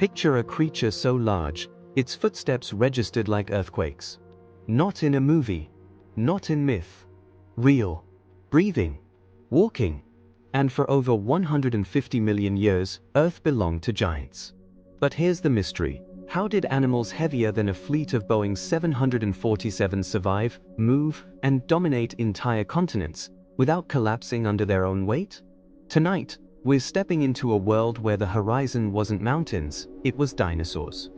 Picture a creature so large, its footsteps registered like earthquakes. Not in a movie, not in myth. Real. Breathing. Walking. And for over 150 million years, Earth belonged to giants. But here's the mystery. How did animals heavier than a fleet of Boeing 747 survive, move, and dominate entire continents without collapsing under their own weight? Tonight, we're stepping into a world where the horizon wasn't mountains, it was dinosaurs.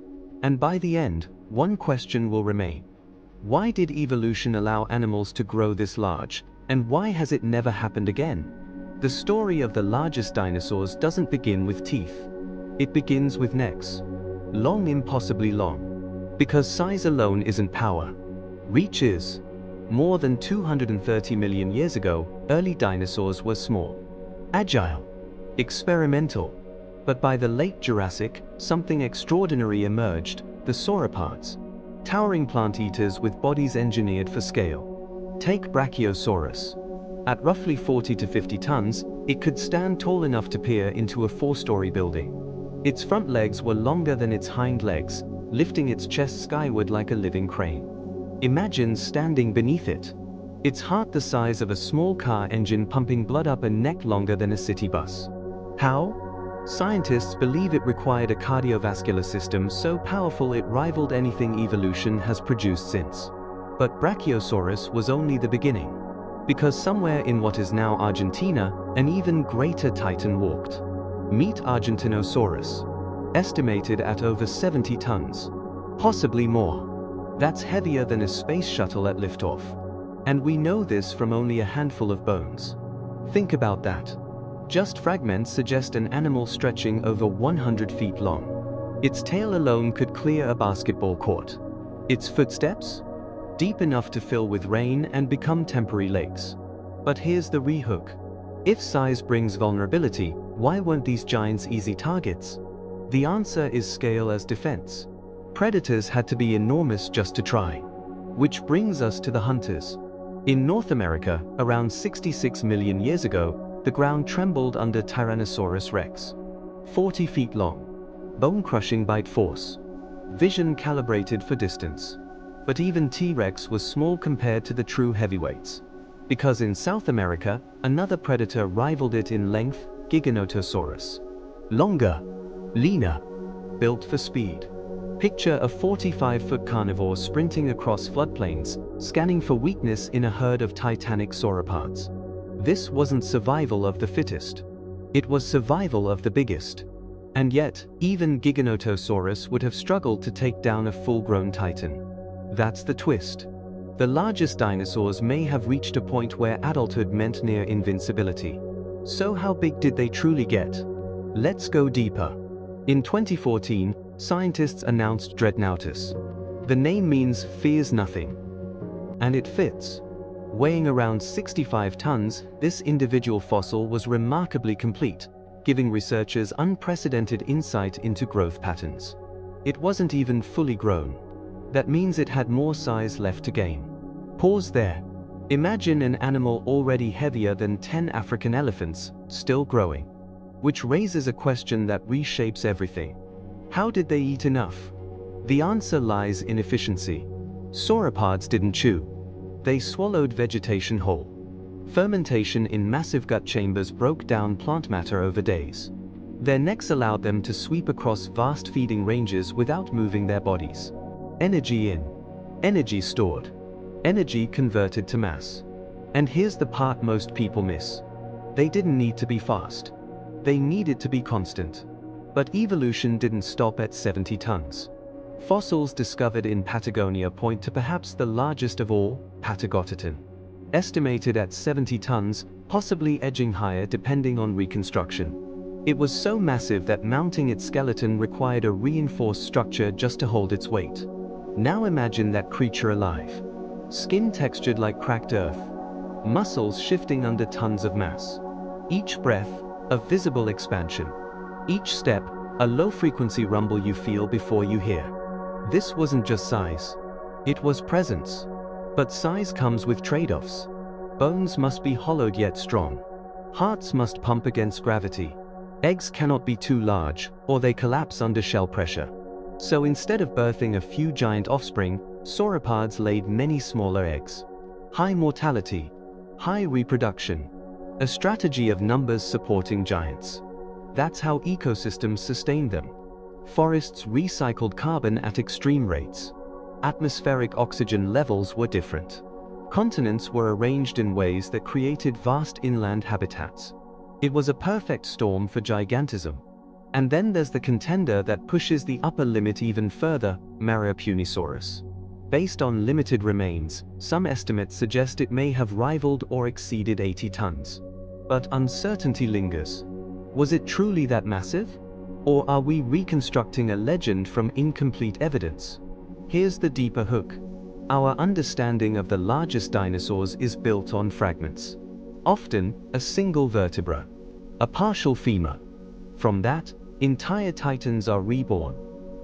And by the end, one question will remain. Why did evolution allow animals to grow this large, and why has it never happened again? The story of the largest dinosaurs doesn't begin with teeth. It begins with necks. Long, impossibly long. Because size alone isn't power. Reach is. More than 230 million years ago, early dinosaurs were small. Agile. Experimental. But by the late Jurassic, something extraordinary emerged, the sauropods. Towering plant eaters with bodies engineered for scale. Take Brachiosaurus. At roughly 40 to 50 tons, it could stand tall enough to peer into a 4-story building. Its front legs were longer than its hind legs, lifting its chest skyward like a living crane. Imagine standing beneath it. Its heart the size of a small car engine pumping blood up a neck longer than a city bus. How? Scientists believe it required a cardiovascular system so powerful it rivaled anything evolution has produced since. But Brachiosaurus was only the beginning. Because somewhere in what is now Argentina, an even greater titan walked. Meet Argentinosaurus. Estimated at over 70 tons. Possibly more. That's heavier than a space shuttle at liftoff. And we know this from only a handful of bones. Think about that. Just fragments suggest an animal stretching over 100 feet long. Its tail alone could clear a basketball court. Its footsteps? Deep enough to fill with rain and become temporary lakes. But here's the rehook. If size brings vulnerability, why weren't these giants easy targets? The answer is scale as defense. Predators had to be enormous just to try. Which brings us to the hunters. In North America, around 66 million years ago, the ground trembled under Tyrannosaurus rex. 40 feet long. Bone-crushing bite force. Vision calibrated for distance. But even T-Rex was small compared to the true heavyweights. Because in South America, another predator rivaled it in length, Giganotosaurus. Longer. Leaner. Built for speed. Picture a 45-foot carnivore sprinting across floodplains, scanning for weakness in a herd of titanic sauropods. This wasn't survival of the fittest. It was survival of the biggest. And yet, even Giganotosaurus would have struggled to take down a full-grown titan. That's the twist. The largest dinosaurs may have reached a point where adulthood meant near invincibility. So how big did they truly get? Let's go deeper. In 2014, scientists announced Dreadnoughtus. The name means fears nothing. And it fits. Weighing around 65 tons, this individual fossil was remarkably complete, giving researchers unprecedented insight into growth patterns. It wasn't even fully grown. That means it had more size left to gain. Pause there. Imagine an animal already heavier than 10 African elephants, still growing. Which raises a question that reshapes everything. How did they eat enough? The answer lies in efficiency. Sauropods didn't chew. They swallowed vegetation whole. Fermentation in massive gut chambers broke down plant matter over days. Their necks allowed them to sweep across vast feeding ranges without moving their bodies. Energy in. Energy stored. Energy converted to mass. And here's the part most people miss. They didn't need to be fast. They needed to be constant. But evolution didn't stop at 70 tons. Fossils discovered in Patagonia point to perhaps the largest of all, Patagotitan. Estimated at 70 tons, possibly edging higher depending on reconstruction. It was so massive that mounting its skeleton required a reinforced structure just to hold its weight. Now imagine that creature alive. Skin textured like cracked earth. Muscles shifting under tons of mass. Each breath, a visible expansion. Each step, a low-frequency rumble you feel before you hear. This wasn't just size. It was presence. But size comes with trade-offs. Bones must be hollowed yet strong. Hearts must pump against gravity. Eggs cannot be too large, or they collapse under shell pressure. So instead of birthing a few giant offspring, sauropods laid many smaller eggs. High mortality, high reproduction. A strategy of numbers supporting giants. That's how ecosystems sustained them. Forests recycled carbon at extreme rates. Atmospheric oxygen levels were different. Continents were arranged in ways that created vast inland habitats. It was a perfect storm for gigantism. And then there's the contender that pushes the upper limit even further, Brachiosaurus. Based on limited remains, some estimates suggest it may have rivaled or exceeded 80 tons. But uncertainty lingers. Was it truly that massive? Or are we reconstructing a legend from incomplete evidence? Here's the deeper hook. Our understanding of the largest dinosaurs is built on fragments. Often, a single vertebra. A partial femur. From that, entire titans are reborn.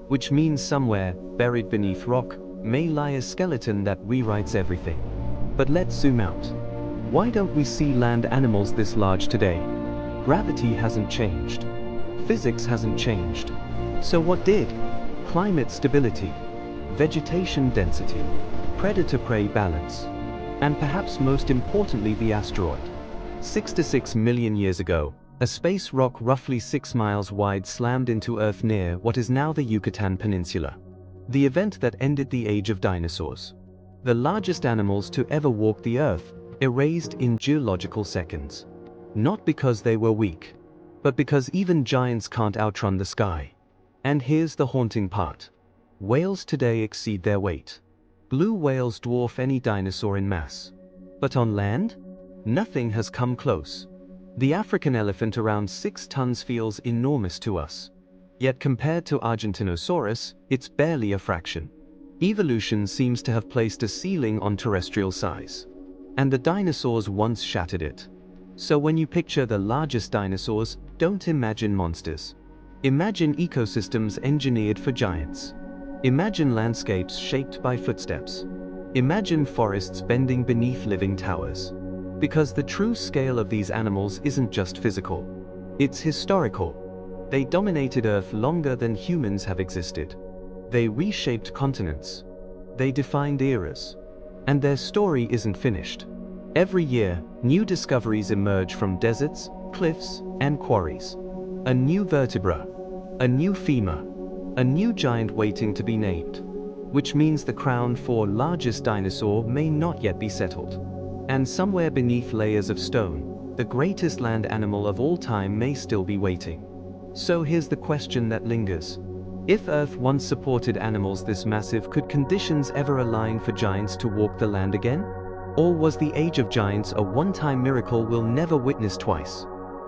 Which means somewhere, buried beneath rock, may lie a skeleton that rewrites everything. But let's zoom out. Why don't we see land animals this large today? Gravity hasn't changed. Physics hasn't changed. So what did? Climate stability, vegetation density, predator-prey balance, and perhaps most importantly the asteroid. 66 million years ago, a space rock roughly 6 miles wide slammed into Earth near what is now the Yucatan Peninsula. The event that ended the age of dinosaurs. The largest animals to ever walk the Earth, erased in geological seconds. Not because they were weak, but because even giants can't outrun the sky. And here's the haunting part. Whales today exceed their weight. Blue whales dwarf any dinosaur in mass. But on land? Nothing has come close. The African elephant around 6 tons feels enormous to us. Yet compared to Argentinosaurus, it's barely a fraction. Evolution seems to have placed a ceiling on terrestrial size. And the dinosaurs once shattered it. So when you picture the largest dinosaurs, don't imagine monsters. Imagine ecosystems engineered for giants. Imagine landscapes shaped by footsteps. Imagine forests bending beneath living towers. Because the true scale of these animals isn't just physical. It's historical. They dominated Earth longer than humans have existed. They reshaped continents. They defined eras. And their story isn't finished. Every year, new discoveries emerge from deserts, cliffs, and quarries. A new vertebra, a new femur, a new giant waiting to be named. Which means the crown for largest dinosaur may not yet be settled. And somewhere beneath layers of stone, the greatest land animal of all time may still be waiting. So here's the question that lingers. If Earth once supported animals this massive, could conditions ever align for giants to walk the land again? Or was the age of giants a one-time miracle we'll never witness twice?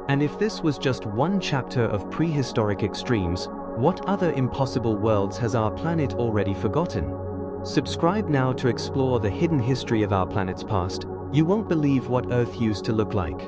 And if this was just one chapter of prehistoric extremes, what other impossible worlds has our planet already forgotten? Subscribe now to explore the hidden history of our planet's past. You won't believe what Earth used to look like.